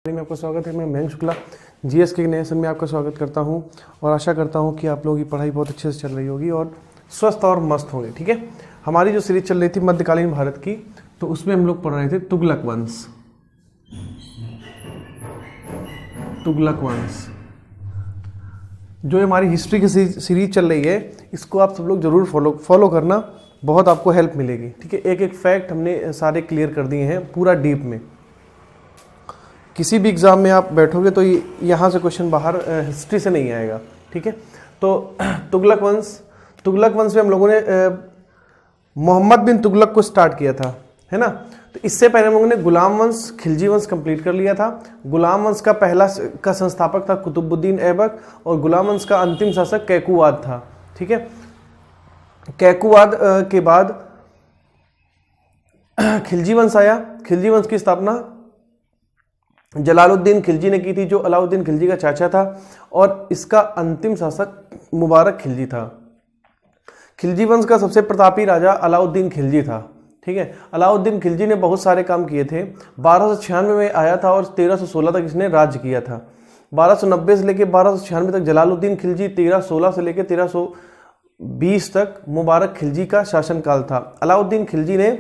में आपका स्वागत है। मैं मयंक शुक्ला जीएस के नए सेशन में आपका स्वागत करता हूं और आशा करता हूं कि आप लोगों की पढ़ाई बहुत अच्छे से चल रही होगी और स्वस्थ और मस्त होंगे। ठीक है, हमारी जो सीरीज चल रही थी मध्यकालीन भारत की, तो उसमें हम लोग पढ़ रहे थे तुगलक वंश। तुगलक वंश जो हमारी हिस्ट्री की सीरीज चल रही है, इसको आप सब लोग जरूर फॉलो करना, बहुत आपको हेल्प मिलेगी। ठीक है, एक एक फैक्ट हमने सारे क्लियर कर दिए हैं पूरा डीप में। किसी भी एग्ज़ाम में आप बैठोगे तो यहाँ से क्वेश्चन बाहर हिस्ट्री से नहीं आएगा। ठीक है, तो तुगलक वंश में हम लोगों ने मोहम्मद बिन तुगलक को स्टार्ट किया था, है ना। तो इससे पहले हम लोगों ने गुलाम वंश, खिलजी वंश कंप्लीट कर लिया था। गुलाम वंश का पहला का संस्थापक था कुतुबुद्दीन ऐबक और गुलाम वंश का अंतिम शासक कैकुवाद था। ठीक है, कैकुवाद के बाद खिलजी वंश आया। खिलजी वंश की स्थापना जलालुद्दीन खिलजी ने की थी, जो अलाउद्दीन खिलजी का चाचा था, और इसका अंतिम शासक मुबारक खिलजी था। खिलजी वंश का सबसे प्रतापी राजा अलाउद्दीन खिलजी था। ठीक है, अलाउद्दीन खिलजी ने बहुत सारे काम किए थे। 1296 में आया था और 1316 तक इसने राज्य किया था। 1290 से लेकर 1296 तक जलालुद्दीन खिलजी, 1316 से लेकर 1320 तक मुबारक खिलजी का शासनकाल था। अलाउद्दीन खिलजी ने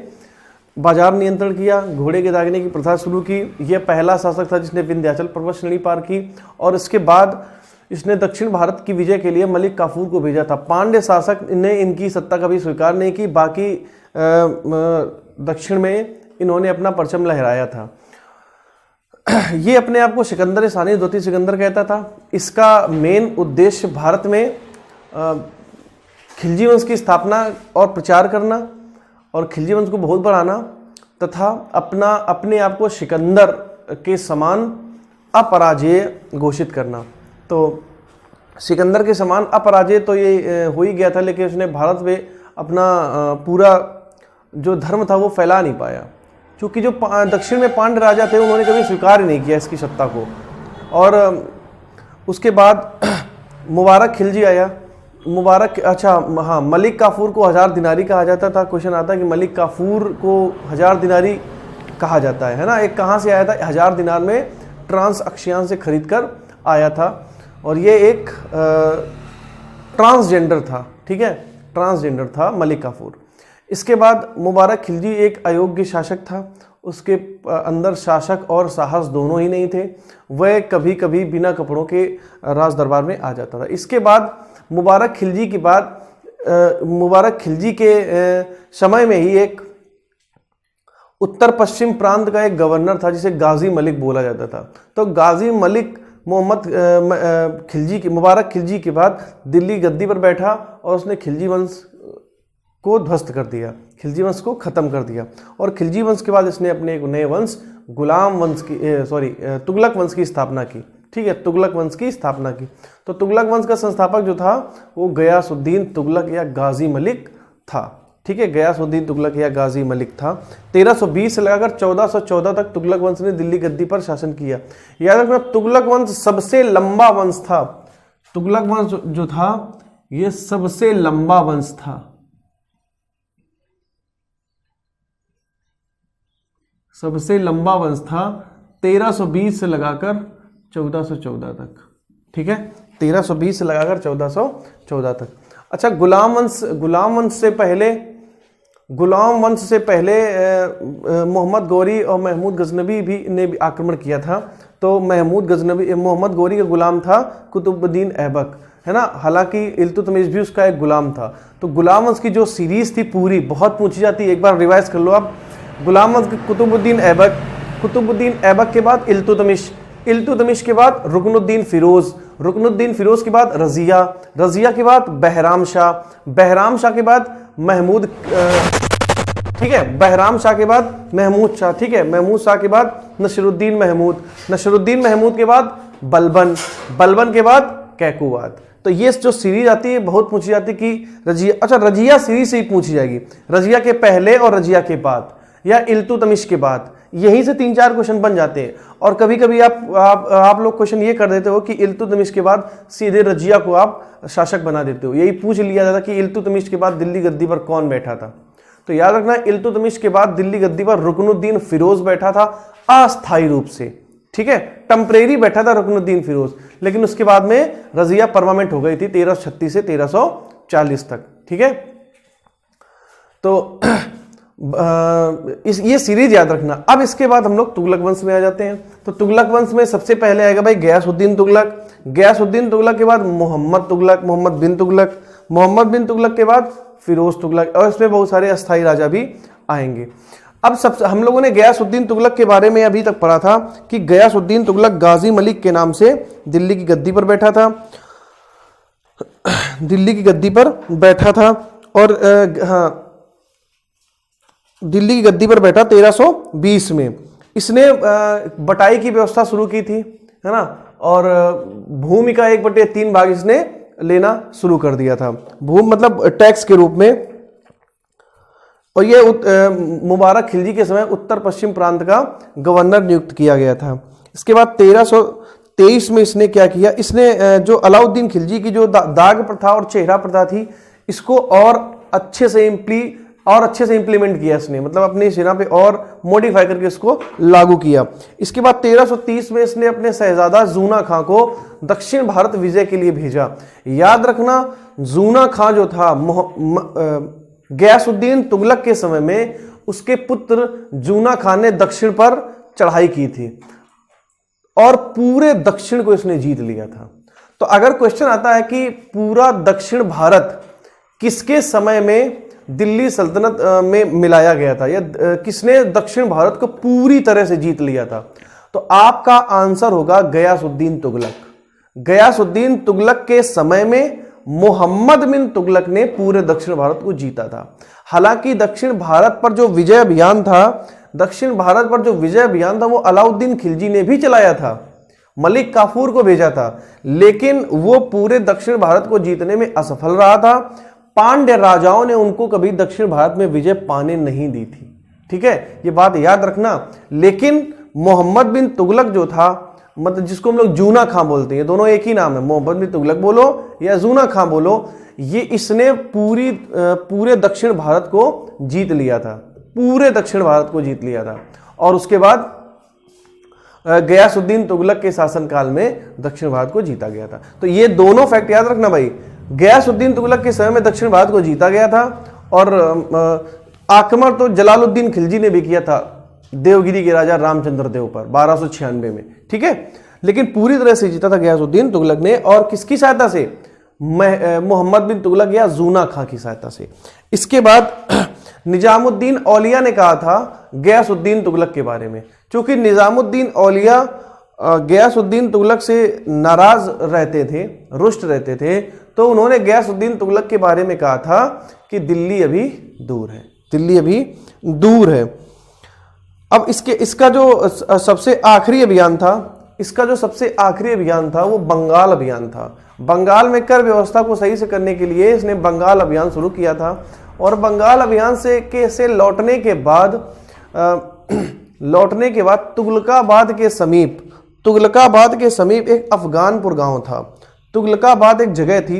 बाजार नियंत्रण किया, घोड़े के दागने की प्रथा शुरू की। यह पहला शासक था जिसने विंध्याचल पर्वत श्रेणी पार की, और इसके बाद इसने दक्षिण भारत की विजय के लिए मलिक काफूर को भेजा था। पांड्य शासक ने इनकी सत्ता कभी स्वीकार नहीं की, बाकी दक्षिण में इन्होंने अपना परचम लहराया था। ये अपने आप को सिकंदर सानी द्वितीय सिकंदर कहता था। इसका मेन उद्देश्य भारत में खिलजी वंश की स्थापना और प्रचार करना और खिलजी वंश को बहुत बढ़ाना, तथा अपने आप को सिकंदर के समान अपराजेय घोषित करना। तो सिकंदर के समान अपराजेय तो ये हो ही गया था, लेकिन उसने भारत में अपना पूरा जो धर्म था वो फैला नहीं पाया, क्योंकि जो दक्षिण में पांड्य राजा थे उन्होंने कभी स्वीकार ही नहीं किया इसकी सत्ता को। और उसके बाद मुबारक खिलजी आया। मलिक काफूर को 1000 दिनारी कहा जाता था। क्वेश्चन आता है कि मलिक काफूर को 1000 दिनारी कहा जाता है ना। एक कहाँ से आया था? 1000 दिनार में ट्रांस अक्षियान से खरीद कर आया था, और ये एक ट्रांसजेंडर था। ठीक है, ट्रांसजेंडर था मलिक काफूर। इसके बाद मुबारक खिलजी एक अयोग्य शासक था। उसके अंदर शासक और साहस दोनों ही नहीं थे। वह कभी कभी बिना कपड़ों के राज दरबार में आ जाता था। इसके बाद मुबारक खिलजी के समय में ही एक उत्तर पश्चिम प्रांत का एक गवर्नर था जिसे गाजी मलिक बोला जाता था। तो गाजी मलिक मुबारक खिलजी के बाद दिल्ली गद्दी पर बैठा और उसने खिलजी वंश को ध्वस्त कर दिया, खिलजी वंश को खत्म कर दिया। और खिलजी वंश के बाद इसने अपने एक नए वंश तुगलक वंश की स्थापना की। ठीक है, तुगलक वंश की स्थापना की। तो तुगलक वंश का संस्थापक जो था वो गयासुद्दीन तुगलक या गाजी मलिक था। ठीक है, गयासुद्दीन तुगलक या गाजी मलिक था। 1320 से लगाकर 1414 तक तुगलक वंश ने दिल्ली गद्दी पर शासन किया। याद रखना, तुगलक वंश सबसे लंबा वंश था। तुगलक वंश जो था ये सबसे लंबा वंश था। सबसे लंबा वंश था 1320 से लगाकर 1414 तक। ठीक है, 1320 से लगाकर 1414 तक। अच्छा, गुलाम वंश से पहले मोहम्मद गौरी और महमूद गजनबी ने भी आक्रमण किया था। तो मोहम्मद गौरी का गुलाम था कुतुबुद्दीन ऐबक, है ना। हालांकि इल्तुतमिश भी उसका एक गुलाम था। तो गुलाम वंश की जो सीरीज थी पूरी बहुत पूछी जाती है, एक बार रिवाइज कर लो आप। गुलाम वंश कुतुबुद्दीन ऐबक के बाद इल्तुतमिश के बाद रुकनुद्दीन फिरोज के बाद रजिया के बाद बहराम शाह के बाद महमूद, ठीक है, बहराम शाह के बाद महमूद शाह, ठीक है, महमूद शाह के बाद नसरुद्दीन महमूद के बाद बलबन के बाद कैकुवाद। तो ये जो सीरीज आती है बहुत पूछी जाती है कि रजिया सीरीज से ही पूछी जाएगी। रजिया के पहले और रजिया के बाद या इल्तुतमिश के बाद, यहीं से 3-4 क्वेश्चन बन जाते हैं। और कभी कभी आप लोग क्वेश्चन ये कर देते हो कि इल्तुतमिश के बाद सीधे रजिया को आप शासक बना देते हो। यही पूछ लिया जाता कि इल्तुतमिश के बाद दिल्ली गद्दी पर कौन बैठा था। तो याद रखना, इल्तुतमिश के बाद दिल्ली गद्दी पर रुकनुद्दीन फिरोज बैठा था अस्थायी रूप से। ठीक है, टेम्परेरी बैठा था रुकनुद्दीन फिरोज, लेकिन उसके बाद में रजिया परमानेंट हो गई थी 1336 से 1340 तक। ठीक है, तो ये सीरीज याद रखना। अब इसके बाद हम लोग तुगलक वंश में आ जाते हैं। तो तुगलक वंश में सबसे पहले आएगा भाई गयासुद्दीन तुगलक, गयासुद्दीन तुगलक के बाद मोहम्मद तुगलक, मोहम्मद बिन तुगलक, मोहम्मद बिन तुगलक के बाद फिरोज तुगलक, और इसमें बहुत सारे अस्थाई राजा भी आएंगे। अब सबसे हम लोगों ने गयासुद्दीन तुगलक के बारे में अभी तक पढ़ा था कि गयासुद्दीन तुगलक गाजी मलिक के नाम से दिल्ली की गद्दी पर बैठा था, दिल्ली की गद्दी पर बैठा था, और हाँ, दिल्ली की गद्दी पर बैठा 1320 में। इसने बटाई की व्यवस्था शुरू की थी, है ना, और भूमि का 1/3 भाग इसने लेना शुरू कर दिया था, भूमि मतलब टैक्स के रूप में। और ये मुबारक खिलजी के समय उत्तर पश्चिम प्रांत का गवर्नर नियुक्त किया गया था। इसके बाद 1323 में इसने क्या किया, इसने जो अलाउद्दीन खिलजी की जो दाग प्रथा और चेहरा प्रथा थी, इसको और अच्छे से इंप्लीमेंट किया इसने, मतलब अपनी सेना पे और मॉडिफाई करके इसको लागू किया। इसके बाद 1330 में इसने अपने शहजादा जूना खां को दक्षिण भारत विजय के लिए भेजा। याद रखना, जूना खां जो था गयासुद्दीन तुगलक के समय में उसके पुत्र जूना खान ने दक्षिण पर चढ़ाई की थी और पूरे दक्षिण को इसने जीत लिया था। तो अगर क्वेश्चन आता है कि पूरा दक्षिण भारत किसके समय में दिल्ली सल्तनत में मिलाया गया था, या किसने दक्षिण भारत को पूरी तरह से जीत लिया था, तो आपका आंसर होगा गयासुद्दीन तुगलक। गयासुद्दीन तुगलक के समय में मोहम्मद बिन तुगलक ने पूरे दक्षिण भारत को जीता था। हालांकि दक्षिण भारत पर जो विजय अभियान था वो अलाउद्दीन खिलजी ने भी चलाया था, मलिक काफूर को भेजा था, लेकिन वो पूरे दक्षिण भारत को जीतने में असफल रहा था। पांड्य राजाओं ने उनको कभी दक्षिण भारत में विजय पाने नहीं दी थी। ठीक है, ये बात याद रखना। लेकिन मोहम्मद बिन तुगलक जो था, मतलब जिसको हम लोग जूना खां बोलते हैं, दोनों एक ही नाम है, मोहम्मद बिन तुगलक बोलो या जूना खां बोलो, ये इसने पूरे दक्षिण भारत को जीत लिया था, पूरे दक्षिण भारत को जीत लिया था। और उसके बाद गयासुद्दीन तुगलक के शासनकाल में दक्षिण भारत को जीता गया था। तो ये दोनों फैक्ट याद रखना भाई, गयासुद्दीन तुगलक के समय में दक्षिण भारत को जीता गया था, और आक्रमण तो जलालुद्दीन खिलजी ने भी किया था देवगिरी के राजा रामचंद्र देव पर 1296 में। ठीक है, लेकिन पूरी तरह से जीता था गयासुद्दीन तुगलक ने, और किसकी सहायता से, मोहम्मद बिन तुगलक या जूना खां की सहायता से। इसके बाद निजामुद्दीन औलिया ने कहा था गयासुद्दीन तुगलक के बारे में, क्योंकि निजामुद्दीन औलिया गयासुद्दीन तुगलक से नाराज रहते थे, रुष्ट रहते थे, तो उन्होंने गयासुद्दीन तुगलक के बारे में कहा था कि दिल्ली अभी दूर है, दिल्ली अभी दूर है। अब इसका जो सबसे आखिरी अभियान था, वो बंगाल अभियान था। बंगाल में कर व्यवस्था को सही से करने के लिए इसने बंगाल अभियान शुरू किया था, और बंगाल अभियान से लौटने के बाद तुगलकाबाद के समीप एक अफगानपुर गांव था। तुगलकाबाद एक जगह थी,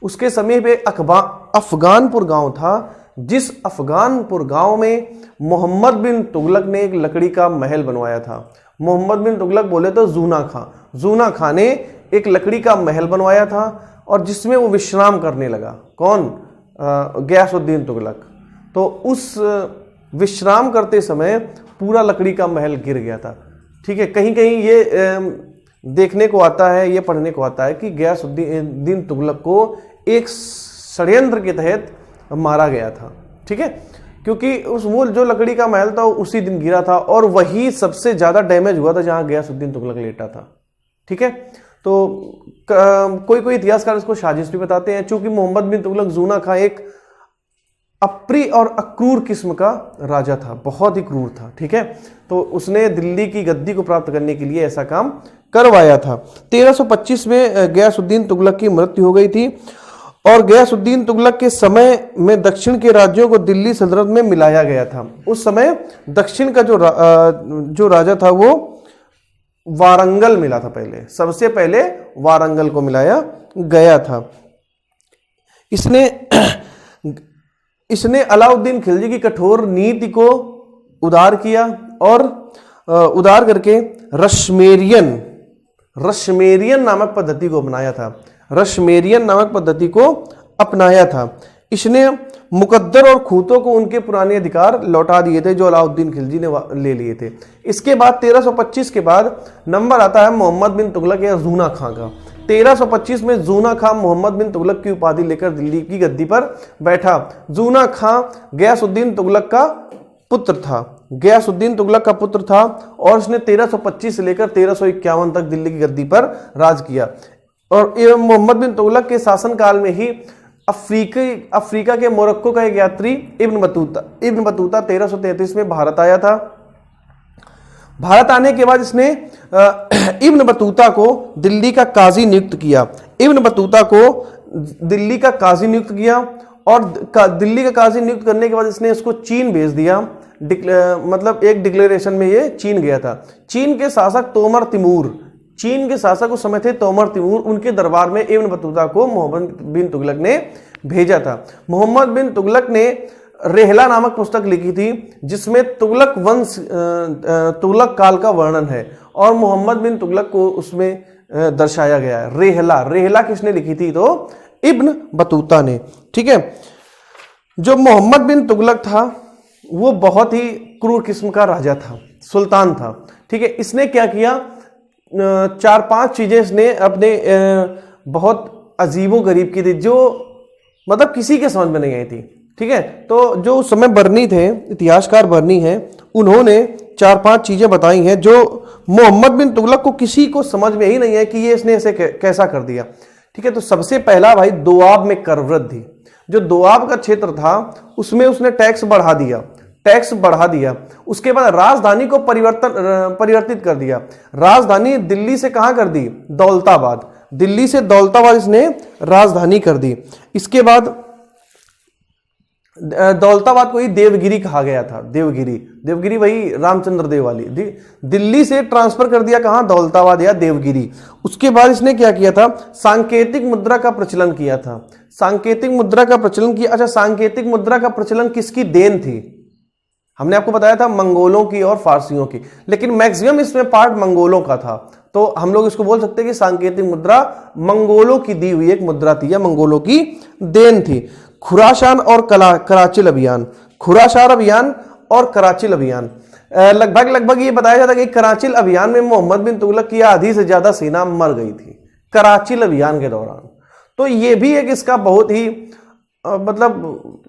उसके समीप एक अफगानपुर गांव था, जिस अफगानपुर गांव में मोहम्मद बिन तुगलक ने एक लकड़ी का महल बनवाया था। मोहम्मद बिन तुगलक बोले तो जूना खां ने एक लकड़ी का महल बनवाया था, और जिसमें वो विश्राम करने लगा। कौन? गयासुद्दीन तुगलक। तो उस विश्राम करते समय पूरा लकड़ी का महल गिर गया था। ठीक है, कहीं कहीं ये देखने को आता है, ये पढ़ने को आता है कि गयासुद्दीन तुगलक को एक षड्यंत्र के तहत मारा गया था। ठीक है, क्योंकि वो जो लकड़ी का महल था उसी दिन गिरा था, और वही सबसे ज्यादा डैमेज हुआ था जहां गयासुद्दीन तुगलक लेटा था। ठीक है, तो कोई इतिहासकार इसको साजिश भी बताते हैं, क्योंकि मोहम्मद बिन तुगलक जूना खां एक अप्रिय और अक्रूर किस्म का राजा था, बहुत ही क्रूर था। ठीक है, तो उसने दिल्ली की गद्दी को प्राप्त करने के लिए ऐसा काम करवाया था। 1325 में गयासुद्दीन तुगलक की मृत्यु हो गई थी, और गयासुद्दीन तुगलक के समय में दक्षिण के राज्यों को दिल्ली सल्तनत में मिलाया गया था। उस समय दक्षिण का जो राजा था वो वारंगल मिला था, सबसे पहले वारंगल को मिलाया गया था। इसने अलाउद्दीन खिलजी की कठोर नीति को उदार किया, और उदार करके रश्मेरियन नामक पद्धति को अपनाया था। रश्मेरियन नामक पद्धति को अपनाया था। इसने मुकद्दर और खूतों को उनके पुराने अधिकार लौटा दिए थे जो अलाउद्दीन खिलजी ने ले लिए थे। इसके बाद 1325 के बाद नंबर आता है मोहम्मद बिन तुगलक या जूना खां का। 1325 में जूना खां मोहम्मद बिन तुगलक की उपाधि लेकर दिल्ली की गद्दी पर बैठा। जूना खां गयासुद्दीन तुगलक का पुत्र था। गयासुद्दीन तुगलक का पुत्र था और इसने 1325 से लेकर 1351 तक दिल्ली की गद्दी पर राज किया। और मोहम्मद बिन तुगलक के शासनकाल में ही अफ्रीका के मोरक्को का एक यात्री इब्न बतूता 1333 में भारत आया था। भारत आने के बाद इसने इब्न बतूता को दिल्ली का काजी नियुक्त किया। इब्न बतूता को दिल्ली का काजी नियुक्त किया और दिल्ली का काजी नियुक्त करने के बाद इसने इसको चीन भेज दिया। मतलब एक डिक्लेरेशन में ये चीन गया था। चीन के शासक उस समय थे तोमर तिमूर, उनके दरबार में इब्न बतूता को मोहम्मद बिन तुगलक ने भेजा था। मोहम्मद बिन तुगलक ने रेहला नामक पुस्तक लिखी थी जिसमें तुगलक काल का वर्णन है और मोहम्मद बिन तुगलक को उसमें दर्शाया गया है। रेहला किसने लिखी थी? तो इब्न बतूता ने। ठीक है, जो मोहम्मद बिन तुगलक था वो बहुत ही क्रूर किस्म का राजा था, सुल्तान था। ठीक है, इसने क्या किया, 4-5 चीजें इसने अपने बहुत अजीबो गरीब की थी जो मतलब किसी के समझ में नहीं आई थी। ठीक है, तो जो उस समय बर्नी थे, इतिहासकार बर्नी हैं, उन्होंने 4-5 चीजें बताई हैं जो मोहम्मद बिन तुगलक को किसी को समझ में ही नहीं है कि ये इसने ऐसे कैसा कर दिया। ठीक है, तो सबसे पहला भाई दोआब में कर वृद्धि। जो दोआब का क्षेत्र था उसमें उसने टैक्स बढ़ा दिया। उसके बाद राजधानी को परिवर्तित कर दिया। राजधानी दिल्ली से कहां कर दी? दौलताबाद। दिल्ली से दौलताबाद इसने राजधानी कर दी। इसके बाद दौलताबाद को ही देवगिरी कहा गया था। देवगिरी वही रामचंद्र देव वाली। दिल्ली से ट्रांसफर कर दिया कहां? दौलताबाद या देवगिरी। उसके बाद इसने क्या किया था? सांकेतिक मुद्रा का प्रचलन किया था। सांकेतिक मुद्रा का प्रचलन किया। अच्छा, सांकेतिक मुद्रा का प्रचलन किसकी देन थी? हमने आपको बताया था मंगोलों की और फारसियों की, लेकिन मैक्सिमम इसमें पार्ट मंगोलों का था। तो हम लोग इसको बोल सकते हैं कि सांकेतिक मुद्रा मंगोलों की दी हुई एक मुद्रा थी या मंगोलों की देन थी। खुरासान और कराचिल अभियान और कराचिल अभियान लगभग ये बताया जाता है कि कराचिल अभियान में मोहम्मद बिन तुगलक की आधी से ज्यादा सेना मर गई थी कराचिल अभियान के दौरान। तो ये भी एक इसका बहुत ही मतलब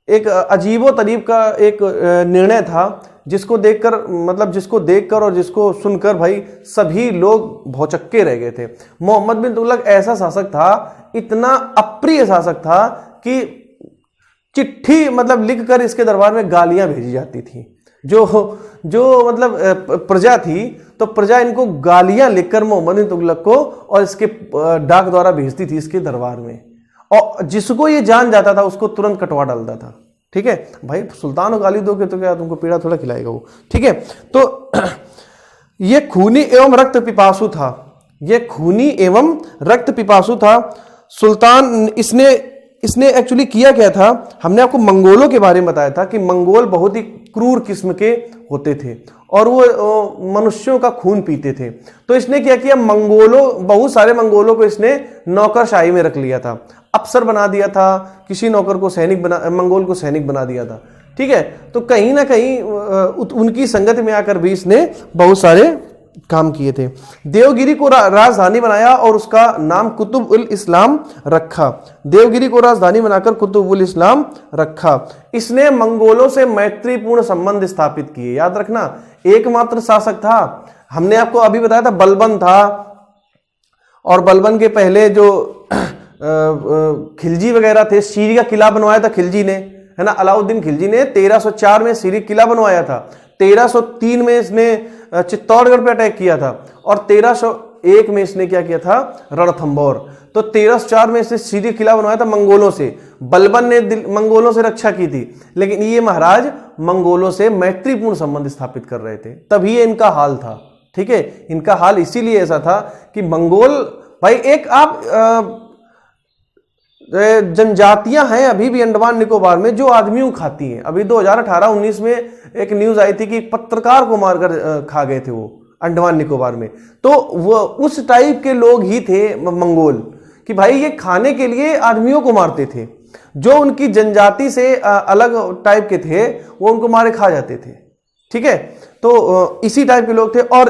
एक अजीबो तरीब का एक निर्णय था जिसको देखकर और जिसको सुनकर भाई सभी लोग भौचक्के रह गए थे। मोहम्मद बिन तुगलक ऐसा शासक था, इतना अप्रिय शासक था कि चिट्ठी मतलब लिखकर इसके दरबार में गालियां भेजी जाती थी। जो मतलब प्रजा थी तो प्रजा इनको गालियां लिखकर मोहम्मद बिन तुगलक को और इसके डाक द्वारा भेजती थी इसके दरबार में, और जिसको ये जान जाता था उसको तुरंत कटवा डालता था। ठीक है भाई, सुल्तान को गाली दोगे तो क्या तुमको पीड़ा थोड़ा खिलाएगा वो। ठीक है, तो ये खूनी एवं रक्त पिपासु था सुल्तान। इसने एक्चुअली किया क्या था? हमने आपको मंगोलों के बारे में बताया था कि मंगोल बहुत ही क्रूर किस्म के होते थे और वो मनुष्यों का खून पीते थे। तो इसने क्या किया, बहुत सारे मंगोलों को इसने नौकरशाही में रख लिया था, अफसर बना दिया था, किसी नौकर को मंगोल को सैनिक बना दिया था। ठीक है, तो कहीं ना कहीं उनकी संगत में आकर भी इसने बहुत सारे काम किए थे। देवगिरी को राजधानी बनाया और उसका नाम कुतुब उल इस्लाम रखा। देवगिरी को राजधानी बनाकर कुतुब उल इस्लाम रखा। इसने मंगोलों से मैत्रीपूर्ण संबंध स्थापित किए। याद रखना, एकमात्र शासक था। हमने आपको अभी बताया था बलबन था, और बलबन के पहले जो खिलजी वगैरह थे, सीरी का किला बनवाया था खिलजी ने, है ना। अलाउद्दीन खिलजी ने 1304 में सीरी किला बनवाया था। 1303 में इसने चित्तौड़गढ़ पे अटैक किया था और 1301 में इसने क्या किया था? रणथंभौर। तो 1304 में इसने सीरी किला बनवाया था मंगोलों से। बलबन ने मंगोलों से रक्षा की थी, लेकिन ये महाराज मंगोलों से मैत्रीपूर्ण संबंध स्थापित कर रहे थे, तभी ये इनका हाल था। ठीक है, इनका हाल इसीलिए ऐसा था कि मंगोल भाई एक आप जनजातियां हैं अभी भी अंडमान निकोबार में जो आदमियों खाती हैं। अभी 2018-19 में एक न्यूज आई थी कि पत्रकार को मारकर खा गए थे वो अंडमान निकोबार में। तो वो उस टाइप के लोग ही थे मंगोल, कि भाई ये खाने के लिए आदमियों को मारते थे, जो उनकी जनजाति से अलग टाइप के थे वो उनको मारे खा जाते थे। ठीक है, तो इसी टाइप के लोग थे। और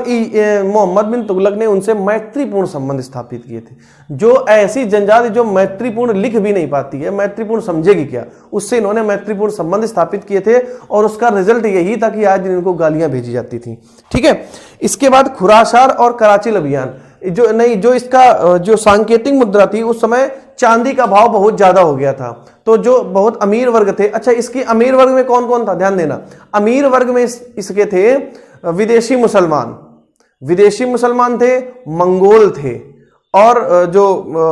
मोहम्मद बिन तुगलक ने उनसे मैत्रीपूर्ण संबंध स्थापित किए थे। जो ऐसी जनजाति जो मैत्रीपूर्ण लिख भी नहीं पाती है, मैत्रीपूर्ण समझेगी क्या, उससे इन्होंने मैत्रीपूर्ण संबंध स्थापित किए थे, और उसका रिजल्ट यही था कि आज दिन इनको गालियां भेजी जाती थी। ठीक है, इसके बाद खुरासान और कराची अभियान, जो इसका जो सांकेतिक मुद्रा थी, उस समय चांदी का भाव बहुत ज्यादा हो गया था, तो जो बहुत अमीर वर्ग थे। अच्छा, इसकी अमीर वर्ग में कौन कौन था, ध्यान देना। अमीर वर्ग में इसके थे विदेशी मुसलमान थे, मंगोल थे, और जो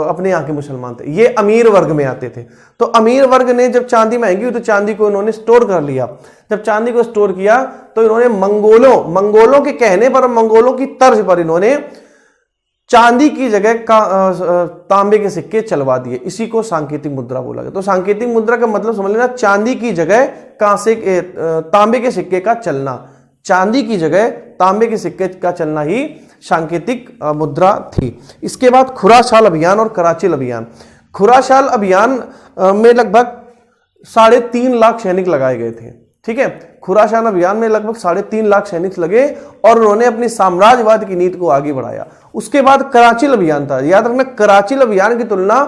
अपने यहाँ के मुसलमान थे, ये अमीर वर्ग में आते थे। तो अमीर वर्ग ने जब चांदी महंगी हुई तो चांदी को इन्होंने स्टोर कर लिया। जब चांदी को स्टोर किया तो इन्होंने मंगोलों के कहने पर, मंगोलों की तर्ज पर इन्होंने चांदी की जगह तांबे के सिक्के चलवा दिए। इसी को सांकेतिक मुद्रा बोला गया। तो सांकेतिक मुद्रा का मतलब समझ लेना, चांदी की जगह तांबे के सिक्के का चलना, चांदी की जगह तांबे के सिक्के का चलना ही सांकेतिक मुद्रा थी। इसके बाद खुरासान अभियान और कराची अभियान। खुरासान अभियान में लगभग 3.5 लाख सैनिक लगाए गए थे। ठीक है, खुरासान अभियान में लगभग 3.5 लाख सैनिक लगे और उन्होंने अपनी साम्राज्यवाद की नीति को आगे बढ़ाया। उसके बाद कराची अभियान था। याद रखना, कराची अभियान की तुलना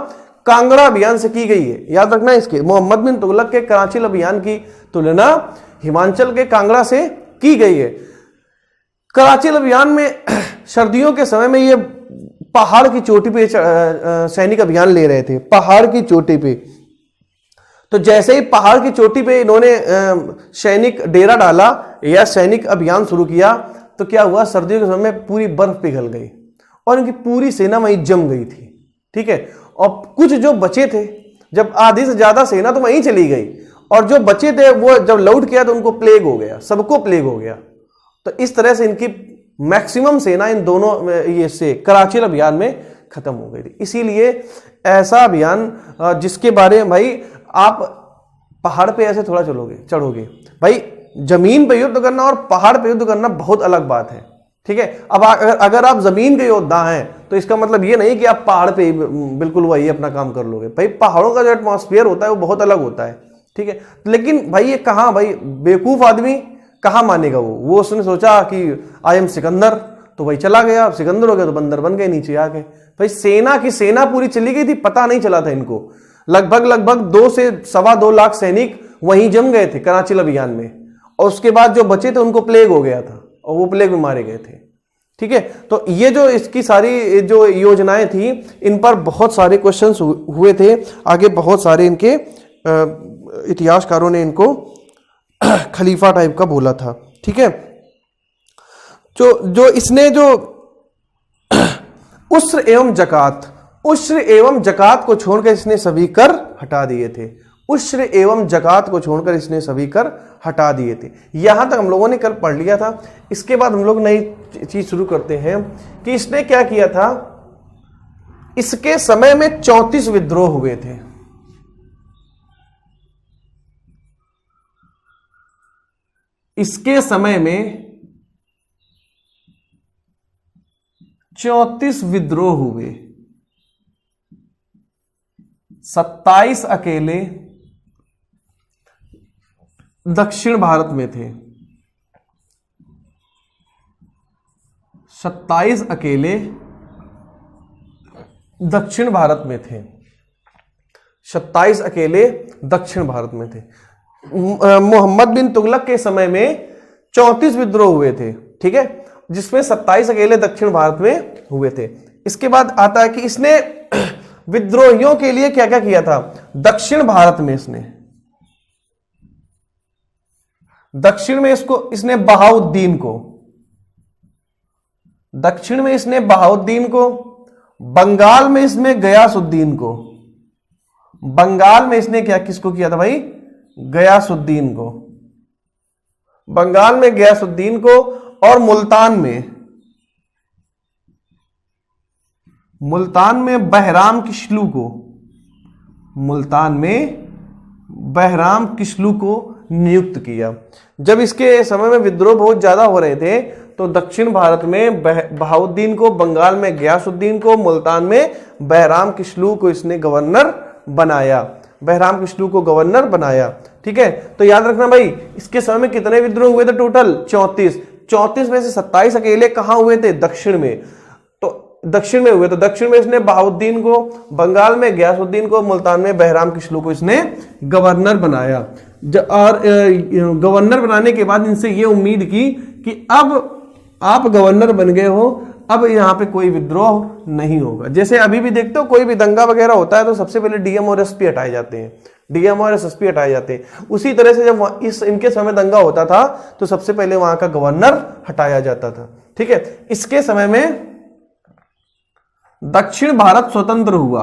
कांगड़ा अभियान से की गई है। याद रखना, इसके मोहम्मद बिन तुगलक के कराची अभियान की तुलना हिमाचल के कांगड़ा से की गई है। कराची अभियान में सर्दियों के समय में ये पहाड़ की चोटी पे सैनिक अभियान ले रहे थे, पहाड़ की चोटी पे। तो जैसे ही पहाड़ की चोटी पे इन्होंने सैनिक डेरा डाला या सैनिक अभियान शुरू किया, तो क्या हुआ, सर्दियों के समय में पूरी बर्फ पिघल गई और इनकी पूरी सेना वहीं जम गई थी। ठीक है, और कुछ जो बचे थे, जब आधी से ज्यादा सेना तो वहीं चली गई, और जो बचे थे वो जब लौट किया तो उनको प्लेग हो गया, सबको प्लेग हो गया। तो इस तरह से इनकी मैक्सिमम सेना इन दोनों ये से कराची अभियान में खत्म हो गई थी। इसीलिए ऐसा अभियान जिसके बारे में भाई आप पहाड़ पे ऐसे थोड़ा चढ़ोगे भाई, जमीन पे युद्ध करना और पहाड़ पे युद्ध करना बहुत अलग बात है। ठीक है, अब अगर आप जमीन के योद्धा हैं तो इसका मतलब ये नहीं कि आप पहाड़ पे बिल्कुल वही अपना काम कर लोगे। भाई पहाड़ों का जो एटमॉस्फेयर होता है वो बहुत अलग होता है। ठीक है, लेकिन भाई ये कहाँ, भाई बेवकूफ आदमी कहाँ मानेगा। वो उसने सोचा कि आई एम सिकंदर, तो भाई चला गया, अब सिकंदर हो गया तो बंदर बन गए नीचे आके। भाई सेना पूरी चली गई थी, पता नहीं चला था इनको। लगभग 2 से 2.25 लाख सैनिक वहीं जम गए थे कराची अभियान में, और उसके बाद जो बचे थे उनको प्लेग हो गया था और वो प्लेग में मारे गए थे। ठीक है, तो ये जो इसकी सारी जो योजनाएं थी, इन पर बहुत सारे क्वेश्चंस हुए थे। आगे बहुत सारे इनके इतिहासकारों ने इनको खलीफा टाइप का बोला था। ठीक है, जो इसने जो उश्र एवं जकात को छोड़कर इसने सभी कर हटा दिए थे। उश्र एवं जकात को छोड़कर इसने सभी कर हटा दिए थे। यहां तक हम लोगों ने कल पढ़ लिया था। इसके बाद हम लोग नई चीज शुरू करते हैं कि इसने क्या किया था। इसके समय में 34 विद्रोह हुए थे। इसके समय में 34 विद्रोह हुए, 27 अकेले दक्षिण भारत में थे। 27 अकेले दक्षिण भारत में थे। 27 अकेले दक्षिण भारत में थे। मोहम्मद बिन तुगलक के समय में 34 विद्रोह हुए थे। ठीक है, जिसमें 27 अकेले दक्षिण भारत में हुए थे। इसके बाद आता है कि इसने विद्रोहियों के लिए क्या क्या किया था। दक्षिण भारत में दक्षिण में इसने बहाउद्दीन को, दक्षिण में इसने बहाउद्दीन को, बंगाल में इसमें गयासुद्दीन को, बंगाल में इसने क्या किसको किया था भाई, गयासुद्दीन को, बंगाल में गयासुद्दीन को, और मुल्तान में बहराम किस्लू को, मुल्तान में बहराम किस्लू को नियुक्त किया। जब इसके समय में विद्रोह बहुत ज्यादा हो रहे थे तो दक्षिण भारत में बहाउद्दीन को, बंगाल में गयासुद्दीन को, मुल्तान में बहराम किशलू को इसने गवर्नर बनाया, बहराम किशलू को गवर्नर बनाया। ठीक है, तो याद रखना भाई, इसके समय में कितने विद्रोह हुए थे टोटल? 34 में से 27 अकेले कहां हुए थे? दक्षिण में। तो दक्षिण में हुए, तो दक्षिण में इसने बहाउद्दीन को, बंगाल में गयासुद्दीन को, मुल्तान में बहराम किशलू को इसने गवर्नर बनाया। और गवर्नर बनाने के बाद इनसे ये उम्मीद की कि अब आप गवर्नर बन गए हो, अब यहां पे कोई विद्रोह नहीं होगा। जैसे अभी भी देखते हो कोई भी दंगा वगैरह होता है तो सबसे पहले डीएम और एसपी हटाए जाते हैं, डीएम और एसपी हटाए जाते हैं। उसी तरह से जब इनके समय दंगा होता था तो सबसे पहले वहां का गवर्नर हटाया जाता था। ठीक है, इसके समय में दक्षिण भारत स्वतंत्र हुआ,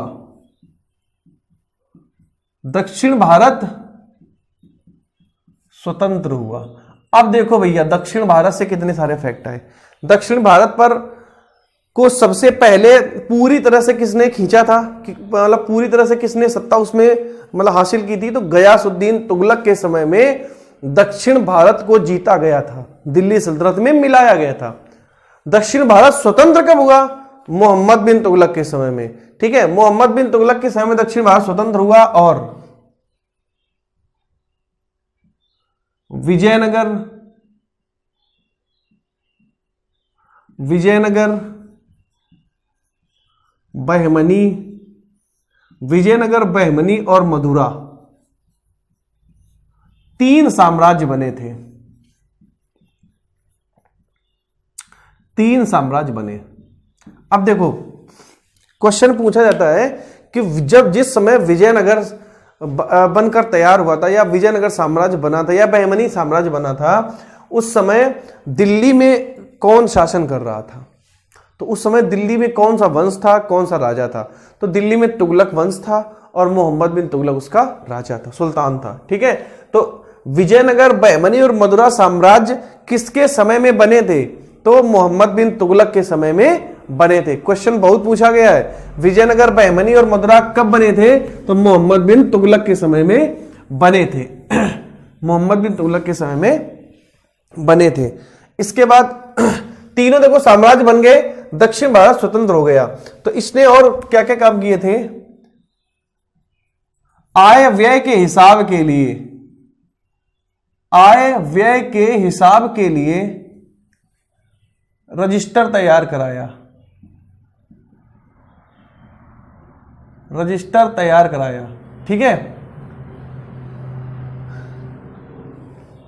दक्षिण भारत स्वतंत्र हुआ। अब देखो भैया, दक्षिण भारत से कितने सारे फैक्ट आए। दक्षिण भारत पर को सबसे पहले पूरी तरह से किसने खींचा था, मतलब पूरी तरह से किसने सत्ता उसमें मतलब हासिल की थी? तो गयासुद्दीन तुगलक के समय में दक्षिण भारत को जीता गया था, दिल्ली सल्तनत में मिलाया गया था। दक्षिण भारत स्वतंत्र कब हुआ? मोहम्मद बिन तुगलक के समय में। ठीक है, मोहम्मद बिन तुगलक के समय में दक्षिण भारत स्वतंत्र हुआ। और विजयनगर, बहमनी, विजयनगर, बहमनी और मदुरा 3 साम्राज्य बने थे, 3 साम्राज्य बने। अब देखो क्वेश्चन पूछा जाता है कि जब जिस समय विजयनगर बनकर तैयार हुआ था, या विजयनगर साम्राज्य बना था, या बहमनी साम्राज्य बना था, उस समय दिल्ली में कौन शासन कर रहा था? तो उस समय दिल्ली में कौन सा वंश था, कौन सा राजा था? तो दिल्ली में तुगलक वंश था और मोहम्मद बिन तुगलक उसका राजा था, सुल्तान था। ठीक है, तो विजयनगर, बहमनी और मदुरा साम्राज्य किसके समय में बने थे? तो मोहम्मद बिन तुगलक के समय में बने थे। क्वेश्चन बहुत पूछा गया है, विजयनगर, बहमनी और मदुरा कब बने थे? तो मोहम्मद बिन तुगलक के समय में बने थे, मोहम्मद बिन तुगलक के समय में बने थे। इसके बाद तीनों देखो साम्राज्य बन गए, दक्षिण भारत स्वतंत्र हो गया। तो इसने और क्या क्या काम किए थे? आय व्यय के हिसाब के लिए, आय व्यय के हिसाब के लिए रजिस्टर तैयार कराया, रजिस्टर तैयार कराया। ठीक है,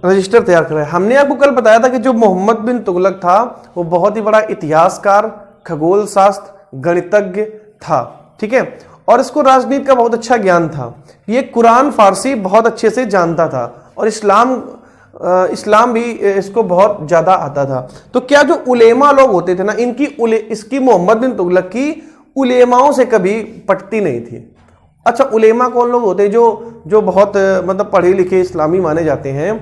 रजिस्टर तैयार कराया। हमने आपको कल बताया था कि जो मोहम्मद बिन तुगलक था वो बहुत ही बड़ा इतिहासकार, खगोल शास्त्र, गणितज्ञ था। ठीक है, और इसको राजनीति का बहुत अच्छा ज्ञान था। ये कुरान फारसी बहुत अच्छे से जानता था और इस्लाम भी इसको बहुत ज्यादा आता था। तो क्या जो उलेमा लोग होते थे ना, इसकी मोहम्मद बिन तुगलक की उलेमाओं से कभी पटती नहीं थी। अच्छा, उलेमा कौन लोग होते हैं? जो बहुत मतलब पढ़े लिखे इस्लामी माने जाते हैं,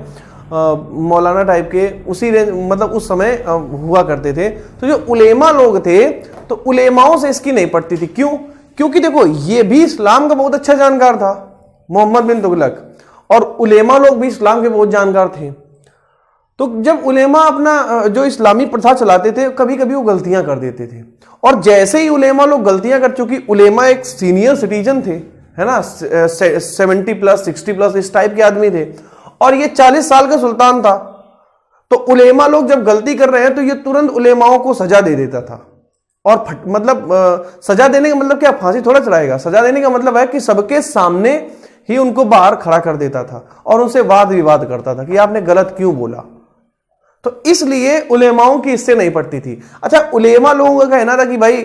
मौलाना टाइप के, उसी मतलब उस समय हुआ करते थे। तो जो उलेमा लोग थे, तो उलेमाओं से इसकी नहीं पड़ती थी। क्यों? क्योंकि देखो ये भी इस्लाम का बहुत अच्छा जानकार था मोहम्मद बिन तुगलक, और उलेमा लोग भी इस्लाम के बहुत जानकार थे। तो जब उलेमा अपना जो इस्लामी प्रथा चलाते थे, कभी कभी वो गलतियां कर देते थे, और जैसे ही उलेमा लोग गलतियां कर, चूंकि उलेमा एक सीनियर सिटीजन थे, है ना, 70+ 60+ इस टाइप के आदमी थे, और ये 40 साल का सुल्तान था। तो उलेमा लोग जब गलती कर रहे हैं तो ये तुरंत उलेमाओं को सजा दे देता था। और मतलब सजा देने का मतलब क्या, फांसी थोड़ा चढ़ाएगा? सजा देने का मतलब है कि सबके सामने ही उनको बाहर खड़ा कर देता था और उनसे वाद विवाद करता था कि आपने गलत क्यों बोला। तो इसलिए उलेमाओं की इससे नहीं पड़ती थी। अच्छा, उलेमा लोगों का कहना था कि भाई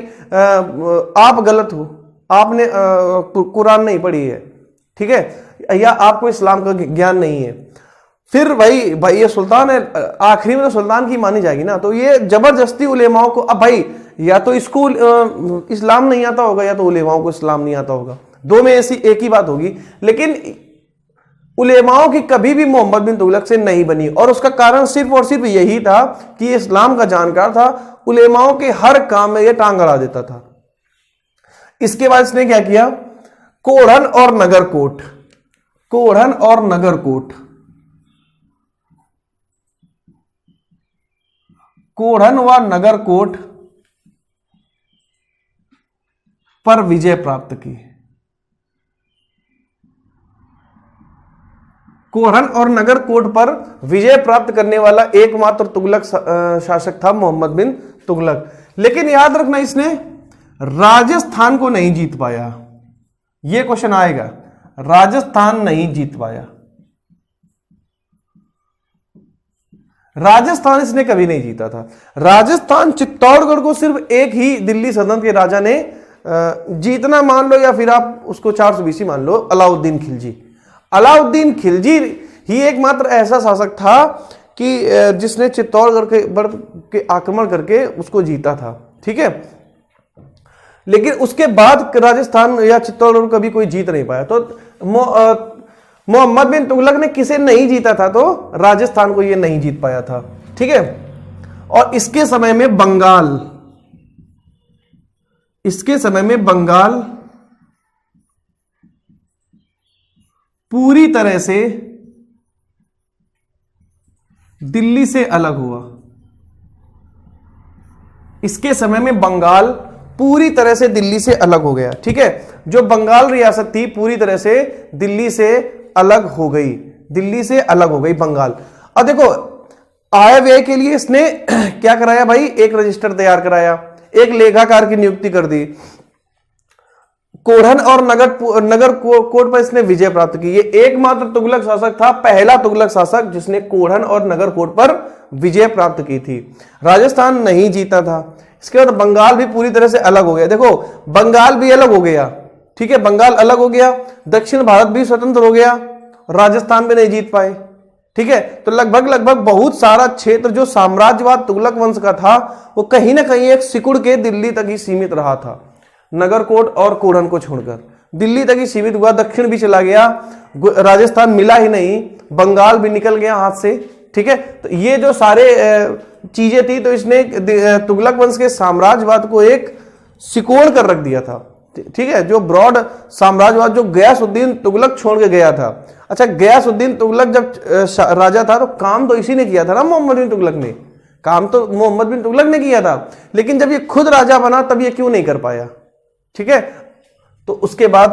आप गलत हो, आपने कुरान नहीं पढ़ी है, ठीक है, या आपको इस्लाम का ज्ञान नहीं है। फिर भाई ये सुल्तान है, आखिरी में तो सुल्तान की मानी जाएगी ना। तो ये जबरदस्ती उलेमाओं को, अब भाई या तो इसको इस्लाम नहीं आता होगा या तो उलेमाओं को इस्लाम नहीं आता होगा, दो में ऐसी एक ही बात होगी। लेकिन उलेमाओं की कभी भी मोहम्मद बिन तुगलक से नहीं बनी, और उसका कारण सिर्फ और सिर्फ यही था कि ये इस्लाम का जानकार था, उलेमाओं के हर काम में ये टांग अड़ा देता था। इसके बाद इसने क्या किया? कोढ़न और नगरकोट, कोढ़न और नगरकोट, कोढ़न व नगरकोट पर विजय प्राप्त की। कोढ़न और नगरकोट पर विजय प्राप्त करने वाला एकमात्र तुगलक शासक था मोहम्मद बिन तुगलक। लेकिन याद रखना, इसने राजस्थान को नहीं जीत पाया। यह क्वेश्चन आएगा, राजस्थान नहीं जीत पाया। राजस्थान इसने कभी नहीं जीता था। राजस्थान, चित्तौड़गढ़ को सिर्फ एक ही दिल्ली सल्तनत के राजा ने जीतना मान लो, या फिर आप उसको 420 मान लो, अलाउद्दीन खिलजी। अलाउद्दीन खिलजी ही एकमात्र ऐसा शासक था कि जिसने चित्तौड़गढ़ के आक्रमण करके उसको जीता था। ठीक है, लेकिन उसके बाद राजस्थान या चित्तौड़गढ़ कभी कोई जीत नहीं पाया। तो मोहम्मद बिन तुगलक ने किसे नहीं जीता था? तो राजस्थान को ये नहीं जीत पाया था। ठीक है, और इसके समय में बंगाल पूरी तरह से दिल्ली से अलग हुआ। इसके समय में बंगाल पूरी तरह से दिल्ली से अलग हो गया। ठीक है, जो बंगाल रियासत थी पूरी तरह से दिल्ली से अलग हो गई, दिल्ली से अलग हो गई बंगाल। अब देखो, आय व्यय के लिए इसने क्या कराया भाई? एक रजिस्टर तैयार कराया, एक लेखाकार की नियुक्ति कर दी। कोढ़न और नगर कोट पर इसने विजय प्राप्त की। ये एकमात्र तुगलक शासक था, पहला तुगलक शासक जिसने कोढ़न और नगर कोट पर विजय प्राप्त की थी। राजस्थान नहीं जीता था। इसके बाद बंगाल भी पूरी तरह से अलग हो गया। देखो, बंगाल भी अलग हो गया। ठीक है, बंगाल अलग हो गया, दक्षिण भारत भी स्वतंत्र हो गया, राजस्थान भी नहीं जीत पाए। ठीक है, तो लगभग बहुत सारा क्षेत्र जो साम्राज्यवाद तुगलक वंश का था वो कहीं ना कहीं एक सिकुड़ के दिल्ली तक ही सीमित रहा था। नगरकोट और कोढ़न को छोड़कर दिल्ली तक ही सीमित हुआ। दक्षिण भी चला गया, राजस्थान मिला ही नहीं, बंगाल भी निकल गया हाथ से। ठीक है, तो ये जो सारे चीजें थी, तो इसने तुगलक वंश के साम्राज्यवाद को एक सिकोड़ कर रख दिया था। ठीक है, जो ब्रॉड साम्राज्यवाद जो गयासुद्दीन तुगलक छोड़ के गया था। अच्छा, गयासुद्दीन तुगलक जब राजा था तो काम तो इसी ने किया था ना, मोहम्मद बिन तुगलक ने। काम तो मोहम्मद बिन तुगलक ने किया था, लेकिन जब ये खुद राजा बना तब ये क्यों नहीं कर पाया? ठीक है, तो उसके बाद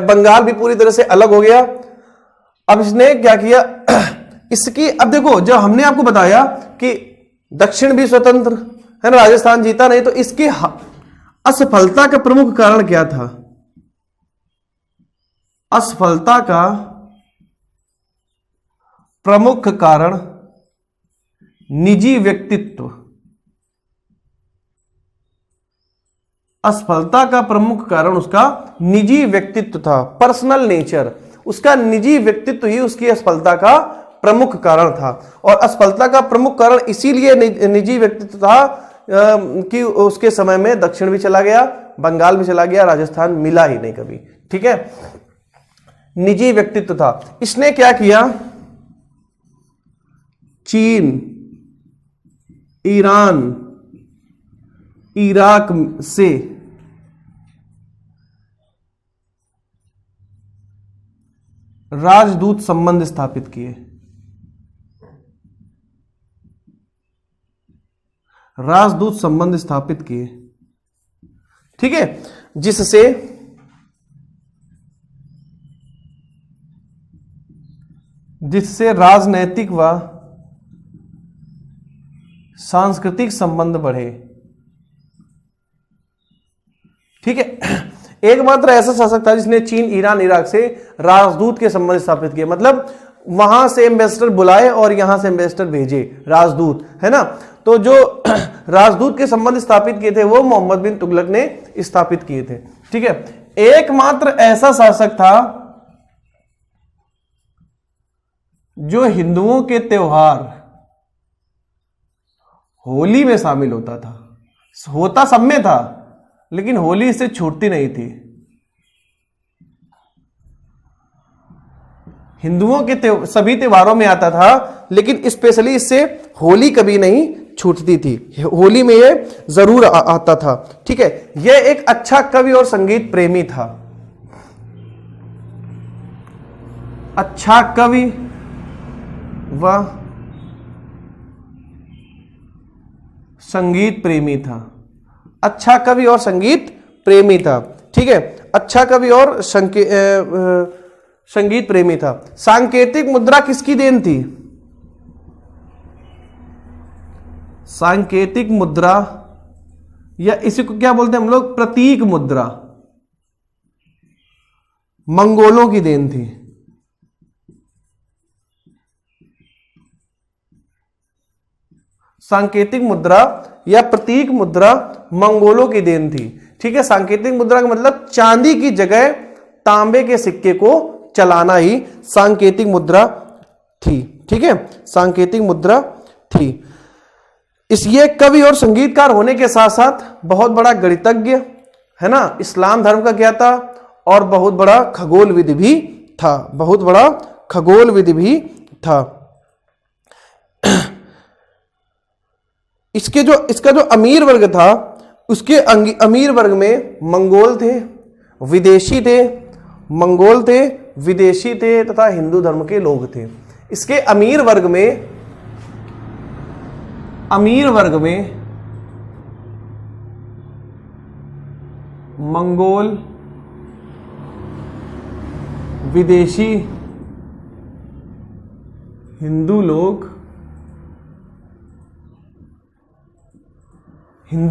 बंगाल भी पूरी तरह से अलग हो गया। अब इसने क्या किया? इसकी, अब देखो, जब हमने आपको बताया कि दक्षिण भी स्वतंत्र है ना, राजस्थान जीता नहीं, तो इसकी असफलता का प्रमुख कारण क्या था? असफलता का प्रमुख कारण निजी व्यक्तित्व। असफलता का प्रमुख कारण उसका निजी व्यक्तित्व था, पर्सनल नेचर। उसका निजी व्यक्तित्व ही उसकी असफलता का प्रमुख कारण था। और असफलता का प्रमुख कारण इसीलिए निजी व्यक्तित्व था कि उसके समय में दक्षिण भी चला गया, बंगाल भी चला गया, राजस्थान मिला ही नहीं कभी। ठीक है, निजी व्यक्तित्व था। इसने क्या किया? चीन, ईरान, इराक से राजदूत संबंध स्थापित किए। राजदूत संबंध स्थापित किए। ठीक है, जिससे राजनैतिक व सांस्कृतिक संबंध बढ़े। ठीक है, एकमात्र ऐसा शासक था जिसने चीन, ईरान, इराक से राजदूत के संबंध स्थापित किए। मतलब वहां से एम्बेसडर बुलाए और यहां से एम्बेसडर भेजे, राजदूत, है ना। तो जो राजदूत के संबंध स्थापित किए थे वो मोहम्मद बिन तुगलक ने स्थापित किए थे। ठीक है, एकमात्र ऐसा शासक था जो हिंदुओं के त्योहार होली में शामिल होता था। होता सब में था, लेकिन होली इससे छूटती नहीं थी। हिंदुओं के सभी त्योहारों में आता था, लेकिन स्पेशली इससे होली कभी नहीं छूटती थी। होली में ये जरूर आता था। ठीक है, यह एक अच्छा कवि और संगीत प्रेमी था। अच्छा कवि व संगीत प्रेमी था। अच्छा कवि और संगीत प्रेमी था। ठीक है, अच्छा कवि और संगीत प्रेमी था। सांकेतिक मुद्रा किसकी देन थी? सांकेतिक मुद्रा या इसी को क्या बोलते हैं हम लोग, प्रतीक मुद्रा, मंगोलों की देन थी। सांकेतिक मुद्रा या प्रतीक मुद्रा मंगोलों की देन थी। ठीक है, सांकेतिक मुद्रा का मतलब चांदी की जगह तांबे के सिक्के को चलाना ही सांकेतिक मुद्रा थी। ठीक है, सांकेतिक मुद्रा थी। ये कवि और संगीतकार होने के साथ साथ बहुत बड़ा गणितज्ञ, है ना, इस्लाम धर्म का ज्ञाता और बहुत बड़ा खगोलविद भी था। बहुत बड़ा खगोलविद भी था। इसका जो अमीर वर्ग था, उसके अमीर वर्ग में मंगोल थे, विदेशी थे, मंगोल थे, विदेशी थे तथा हिंदू धर्म के लोग थे। इसके अमीर वर्ग में मंगोल, विदेशी, हिंदू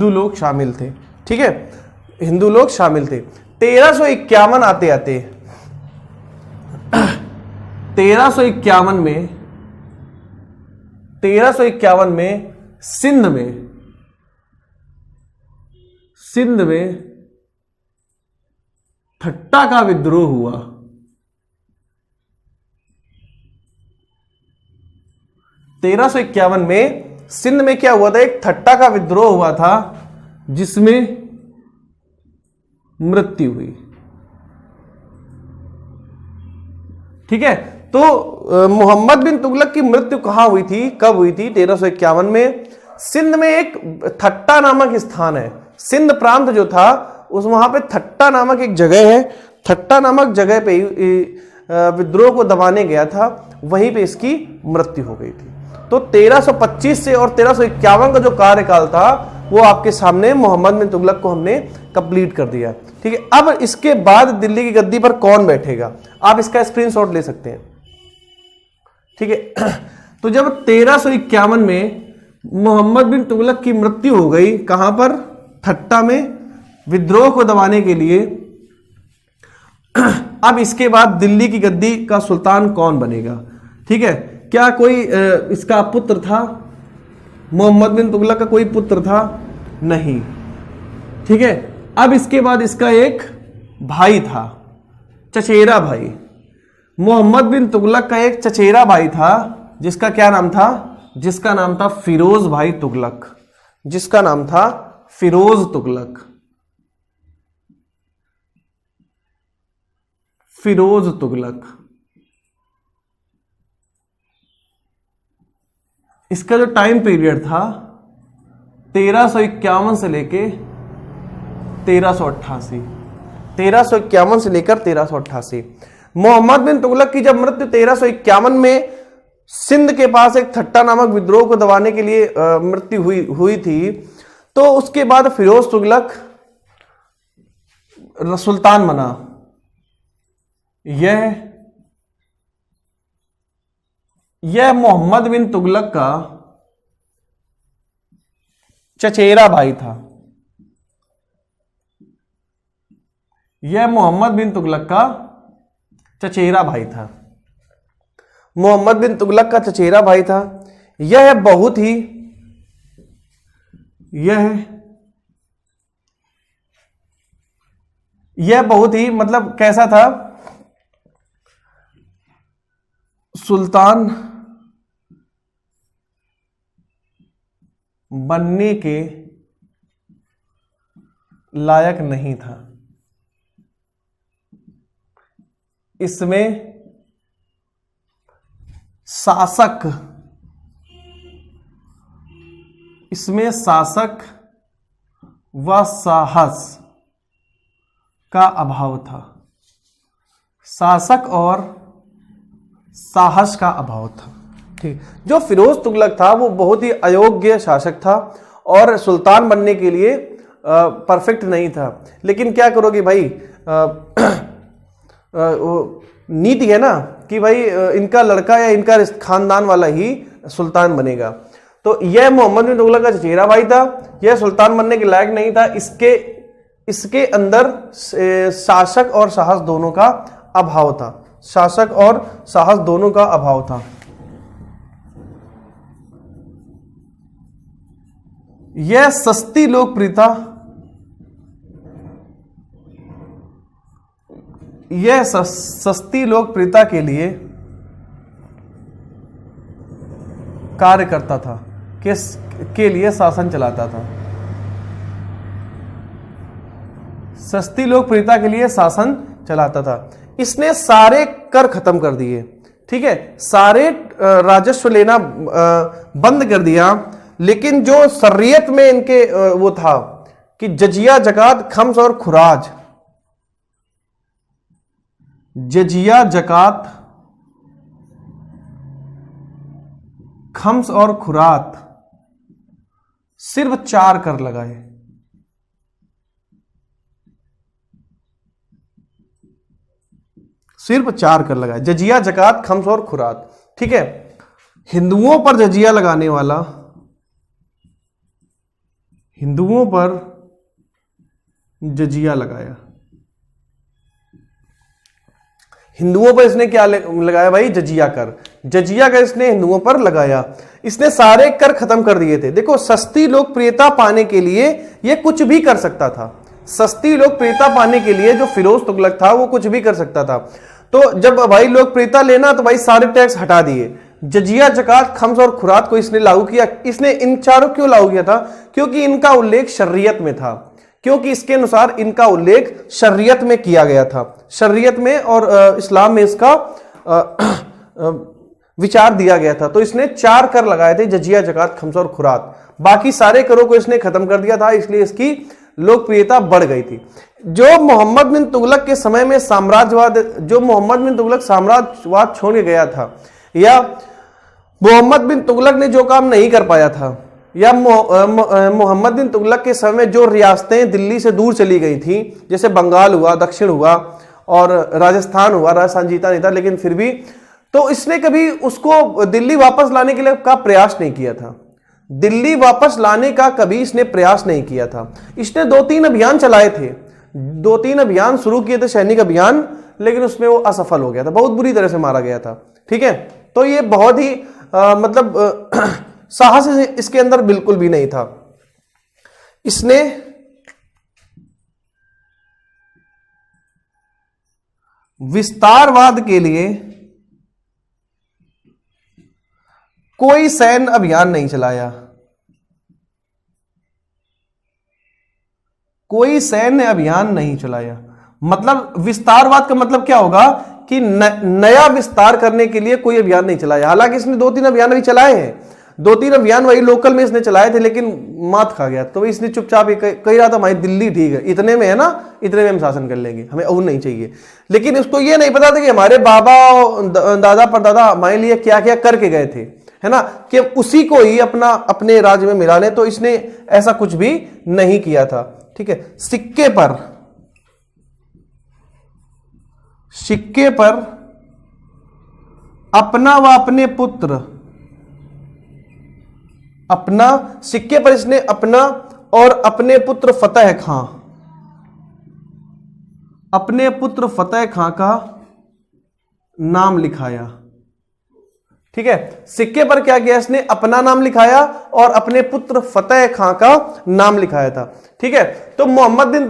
लोग शामिल थे। ठीक है, हिंदू लोग शामिल थे। 1351 आते 1351 में सिंध में ठट्टा का विद्रोह हुआ। में सिंध में क्या हुआ था? एक ठट्टा का विद्रोह हुआ था जिसमें मृत्यु हुई। ठीक है, तो मोहम्मद बिन तुगलक की मृत्यु कहां हुई थी, कब हुई थी? 1351 में। सिंध में एक ठट्टा नामक स्थान है। सिंध प्रांत जो था उस वहां पे ठट्टा नामक एक जगह है। ठट्टा नामक जगह पे विद्रोह को दबाने गया था, वहीं पे इसकी मृत्यु हो गई थी। तो 1325 से और 1351 का जो कार्यकाल था वो आपके सामने मोहम्मद बिन तुगलक को हमने कंप्लीट कर दिया। ठीक है, अब इसके बाद दिल्ली की गद्दी पर कौन बैठेगा, आप इसका स्क्रीनशॉट ले सकते हैं। ठीक है, तो जब 1351 में मोहम्मद बिन तुगलक की मृत्यु हो गई, कहां पर? ठट्टा में, विद्रोह को दबाने के लिए। अब इसके बाद दिल्ली की गद्दी का सुल्तान कौन बनेगा? ठीक है, क्या कोई इसका पुत्र था? मोहम्मद बिन तुगलक का कोई पुत्र था? नहीं। ठीक है, अब इसके बाद इसका एक भाई था, चचेरा भाई। मोहम्मद बिन तुगलक का एक चचेरा भाई था जिसका क्या नाम था? जिसका नाम था फिरोज भाई तुगलक। जिसका नाम था फिरोज तुगलक। फिरोज तुगलक। इसका जो टाइम पीरियड था 1351 से लेके 1388। 1351 से लेकर 1388। मोहम्मद बिन तुगलक की जब मृत्यु 1351 में सिंध के पास एक ठट्टा नामक विद्रोह को दबाने के लिए मृत्यु हुई थी, तो उसके बाद फिरोज तुगलक सुल्तान बना। यह मोहम्मद बिन तुगलक का चचेरा भाई था। यह मोहम्मद बिन तुगलक का चचेरा भाई था। मोहम्मद बिन तुगलक का चचेरा भाई था। यह बहुत ही मतलब कैसा था? सुल्तान बनने के लायक नहीं था। इसमें शासक व साहस का अभाव था। शासक और साहस का अभाव था। ठीक, जो फिरोज तुगलक था वो बहुत ही अयोग्य शासक था और सुल्तान बनने के लिए परफेक्ट नहीं था। लेकिन क्या करोगे भाई, नीति है ना कि भाई इनका लड़का या इनका खानदान वाला ही सुल्तान बनेगा। तो यह मोहम्मद बिन तुगलक का चचेरा भाई था, यह सुल्तान बनने के लायक नहीं था। इसके अंदर शासक और साहस दोनों का अभाव था, शासक और साहस दोनों का अभाव था। यह सस्ती लोकप्रियता, यह सस्ती लोकप्रियता के लिए कार्य करता था, के लिए शासन चलाता था। सस्ती लोकप्रियता के लिए शासन चलाता था। इसने सारे कर खत्म कर दिए, ठीक है, सारे राजस्व लेना बंद कर दिया। लेकिन जो शरीयत में इनके वो था कि जजिया, जकात, खम्स और खुराज, जजिया, जकात, खम्स और खुरात, सिर्फ 4 कर लगाए। सिर्फ 4 कर लगाए, जजिया, जकात, खम्स और खुरात, ठीक है। हिंदुओं पर जजिया लगाने वाला, हिंदुओं पर जजिया लगाया। हिंदुओं पर इसने क्या लगाया भाई? जजिया कर। जजिया कर इसने हिंदुओं पर लगाया। इसने सारे कर खत्म कर दिए थे। देखो, सस्ती लोकप्रियता पाने के लिए ये कुछ भी कर सकता था। सस्ती लोकप्रियता पाने के लिए जो फिरोज तुगलक था वो कुछ भी कर सकता था। तो जब भाई लोकप्रियता लेना तो भाई सारे टैक्स हटा दिए। जजिया, जकात, खम्स और खुरात को इसने लागू किया। इसने इन चारों क्यों लागू किया था? क्योंकि इनका उल्लेख शरीयत में था, क्योंकि इसके अनुसार इनका उल्लेख शरीयत में किया गया था। शरीयत में और इस्लाम में इसका विचार दिया गया था। तो इसने 4 कर लगाए थे, जजिया, जकात, खम्स और खुरात। बाकी सारे करों को इसने खत्म कर दिया था, इसलिए इसकी लोकप्रियता बढ़ गई थी। जो मोहम्मद बिन तुगलक के समय में साम्राज्यवाद, जो मोहम्मद बिन तुगलक साम्राज्यवाद छोड़ के गया था, या मोहम्मद बिन तुगलक ने जो काम नहीं कर पाया था, या मोहम्मद बिन तुगलक के समय में जो रियासतें दिल्ली से दूर चली गई थी, जैसे बंगाल हुआ, दक्षिण हुआ और राजस्थान हुआ, राजस्थान जीता नहीं था लेकिन फिर भी, तो इसने कभी उसको दिल्ली वापस लाने के लिए का प्रयास नहीं किया था। दिल्ली वापस लाने का कभी इसने प्रयास नहीं किया था। इसने 2-3 अभियान चलाए थे, 2-3 अभियान शुरू किए थे, सैनिक अभियान, लेकिन उसमें वो असफल हो गया था, बहुत बुरी तरह से मारा गया था। ठीक है, तो ये बहुत ही साहस इसके अंदर बिल्कुल भी नहीं था। इसने विस्तारवाद के लिए कोई सैन्य अभियान नहीं चलाया। कोई सैन्य अभियान नहीं चलाया। मतलब विस्तारवाद का मतलब क्या होगा कि नया विस्तार करने के लिए कोई अभियान नहीं चलाया। हालांकि इसने 2-3 अभियान भी चलाए हैं, 2-3 अभियान वही लोकल में इसने चलाए थे, लेकिन मात खा गया। तो इसने चुपचाप कह रहा था हमारी दिल्ली ठीक है, इतने में है ना, इतने में हम शासन कर लेंगे, हमें और नहीं चाहिए। लेकिन उसको ये नहीं पता था कि हमारे बाबा दादा परदादा हमारे लिए क्या क्या करके गए थे, है ना, कि उसी को ही अपने राज्य में मिला ले। तो इसने ऐसा कुछ भी नहीं किया था। ठीक है, सिक्के पर अपना व अपने पुत्र, सिक्के पर इसने अपना और अपने पुत्र फतेह खां, अपने पुत्र फतेह खां का नाम लिखाया। ठीक है, सिक्के पर क्या किया इसने? अपना नाम लिखाया और अपने पुत्र फतेह खां का नाम लिखाया था। ठीक है, तो मोहम्मद बिन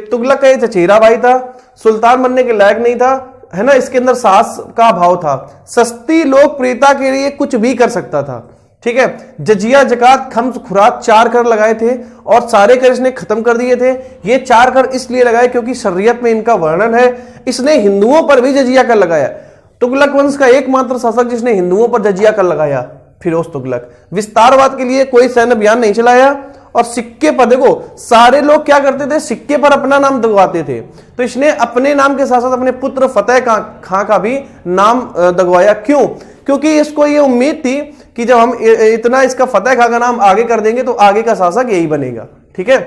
तुगलक का ये चचेरा भाई था, सुल्तान बनने के लायक नहीं था, है ना, इसके अंदर साहस का अभाव था, सस्ती लोकप्रियता के लिए कुछ भी कर सकता था। ठीक है, जजिया, जकात, खम्स, खुरात 4 कर लगाए थे और सारे कर इसने खत्म कर दिए थे। ये 4 कर इसलिए लगाए क्योंकि शरीयत में इनका वर्णन है। इसने हिंदुओं पर भी जजिया कर लगाया। तुगलक वंश का एकमात्र शासक जिसने हिंदुओं पर जजिया कर लगाया, फिरोज तुगलक। विस्तारवाद के लिए कोई सैन्य अभियान नहीं चलाया। और सिक्के पर देखो, सारे लोग क्या करते थे, सिक्के पर अपना नाम दगवाते थे। तो इसने अपने नाम के साथ साथ अपने पुत्र फतेह खां का भी नाम दगवाया। क्यों? क्योंकि इसको ये उम्मीद थी कि जब हम इतना इसका फतेह खां का नाम आगे कर देंगे तो आगे का शासक यही बनेगा। ठीक है,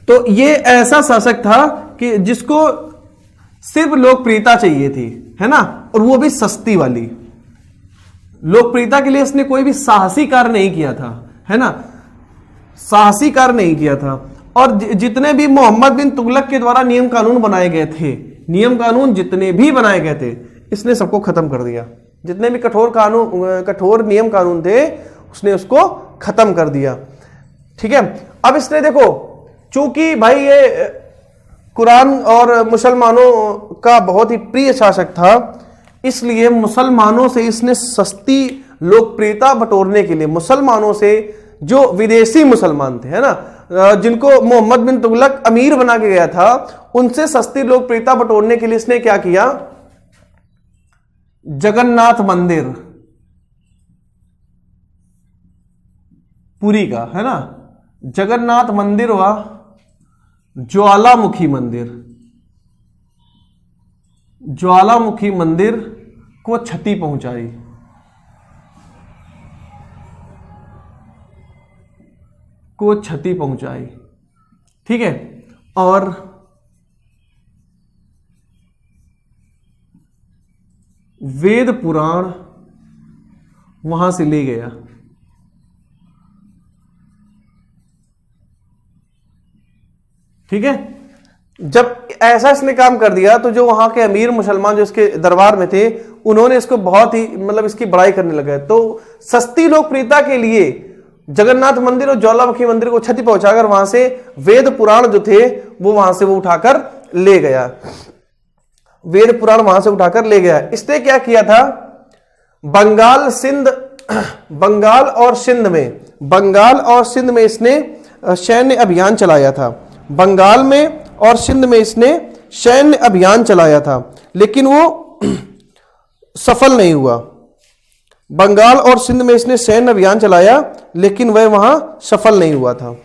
तो ये ऐसा शासक था कि जिसको सिर्फ लोकप्रियता चाहिए थी, है ना, और वो भी सस्ती वाली। लोकप्रियता के लिए इसने कोई भी साहसी कार्य नहीं किया था, है ना, साहसी कार्य नहीं किया था। और जितने भी मोहम्मद बिन तुगलक के द्वारा नियम कानून बनाए गए थे, नियम कानून जितने भी बनाए गए थे, इसने सबको खत्म कर दिया। जितने भी कठोर नियम कानून थे, उसने उसको खत्म कर दिया। ठीक है, अब इसने देखो, चूंकि भाई ये कुरान और मुसलमानों का बहुत ही प्रिय शासक था, इसलिए मुसलमानों से इसने सस्ती लोकप्रियता बटोरने के लिए, मुसलमानों से जो विदेशी मुसलमान थे, है ना, जिनको मोहम्मद बिन तुगलक अमीर बना के गया था, उनसे सस्ती लोकप्रियता बटोरने के लिए इसने क्या किया, जगन्नाथ मंदिर पुरी का, है ना, जगन्नाथ मंदिर व ज्वालामुखी मंदिर, ज्वालामुखी मंदिर को क्षति पहुंचाई। ठीक है, और वेद पुराण वहां से ले गया। ठीक है, जब ऐसा इसने काम कर दिया तो जो वहां के अमीर मुसलमान जो इसके दरबार में थे, उन्होंने इसको बहुत ही मतलब इसकी बड़ाई करने लगे। तो सस्ती लोकप्रियता के लिए जगन्नाथ मंदिर और ज्वालामुखी मंदिर को क्षति पहुंचाकर वहां से वेद पुराण जो थे वो वहां से वो उठाकर ले गया, वेद पुराण वहां से उठाकर ले गया। इसने क्या किया था, बंगाल और सिंध में इसने सैन्य अभियान चलाया था। बंगाल में और सिंध में इसने सैन्य अभियान चलाया था, लेकिन वो सफल नहीं हुआ। बंगाल और सिंध में इसने सैन्य अभियान चलाया, लेकिन वह वहां सफल नहीं हुआ था।